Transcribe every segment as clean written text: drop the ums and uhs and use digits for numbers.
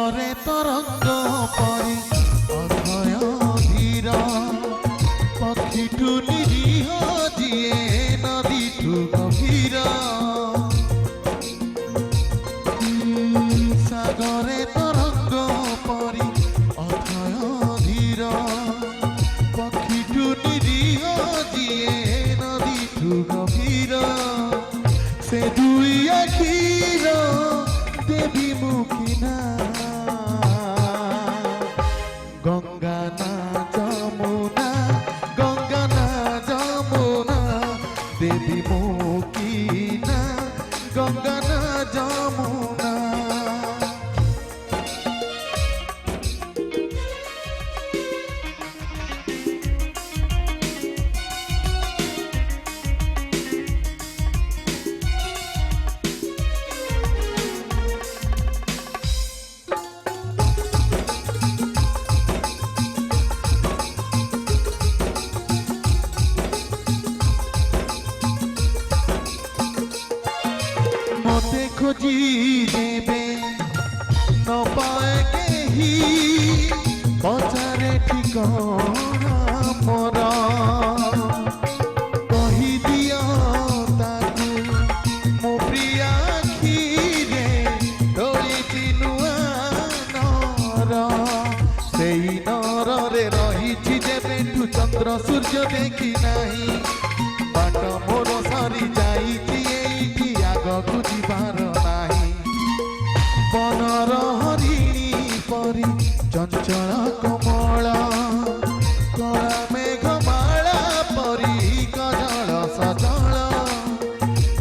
সাগরে তরঙ্গ পরি অথয় ধীর পক্ষীটু নিরীহ যিয়ে নদীঠু গভীর সাগরে তরঙ্গ পরি অথয় ধীর পক্ষীটু নিরীহ যিয়ে নদীঠু গভীর সে দুই আখির দেবী মুখিনা গঙ্গা না যমুনা গঙ্গা না যমুনা দেবী মুখিনা গঙ্গা না যমুনা মতে খোঁজি দেবে নপায় কেহি পচারে ঠিকনা মোর কহি দিও তাকু ମୋ ପ୍ରିୟ ଆଖିରେ ଢଳିଛି ନୂଆ ନର ସେଇ ନରରେ ରହିଛି ଯେବେଠୁ ଚନ୍ଦ୍ର ସୂର୍ଯ୍ୟ ଦେଖି ନାହିଁ ବାଟ ମୋର ସରି ଯାଇଛି ଏଇଠି ଆଗକୁ ଯିବାର ନାହିଁ ବନର ହରିଣୀ ପରି ଚଞ୍ଚଳ କୋମଳ କଳା ମେଘମାଳା ପରି କଜଳ ସଜଳ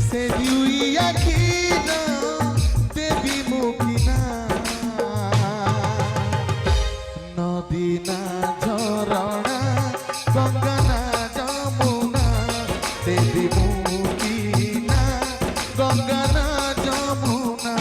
ସେ ଦୁଇ ଆଖିର ଦେବୀ ମୁଖିନା ନଦୀ ନା ଝରଣା ଗଙ୍ଗା ନା ଯମୁନା ଦେବୀ ମୁଖିନା ଗଙ୍ଗା ନା ଯମୁନା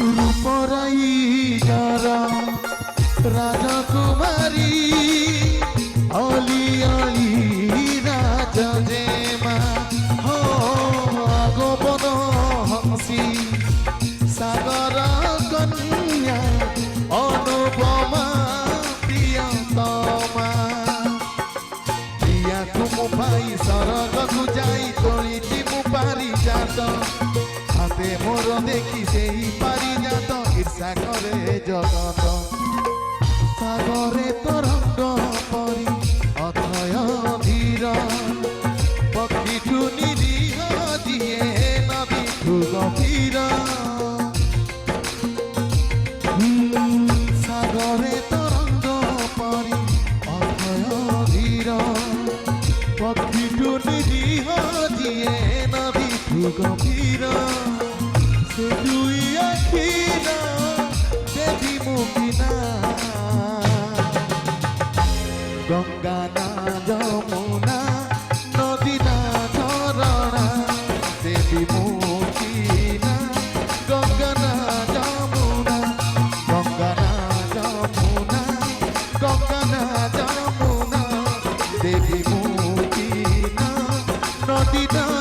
রূপরাই যারা রাজকুমারী অলি অলি রাজেমা হো আগমন হসি সাগর কন্যা অনুপমা প্রিয়তমা প্রিয়াକୁ ମୁଁ ପାଇ ସରଗକୁ ଯାଇ ତୋଳିଛି ମୁଁ ପାରିଜାତ ହାତେ ମୋର ଦେଖି ସେଇ ପାରିଜାତ ঈর্ষা করে জগତ সাগরে তরঙ্গ পরি অথয় ধীর পক্ষীঠু নিরীহ যিয়ে নদীঠু গভীর সাগরে তরঙ্গ পরি অথয় ধীর পক্ষীঠু নিরীহ যিয়ে নদীঠু গভীর সে দুই আখির দেবী মুখিনা গঙ্গা না যমুনা নদী না ঝরণা দেবী মুখিনা গঙ্গা না যমুনা গঙ্গা না যমুনা গঙ্গা না যমুনা দেবী মুখিনা নদী না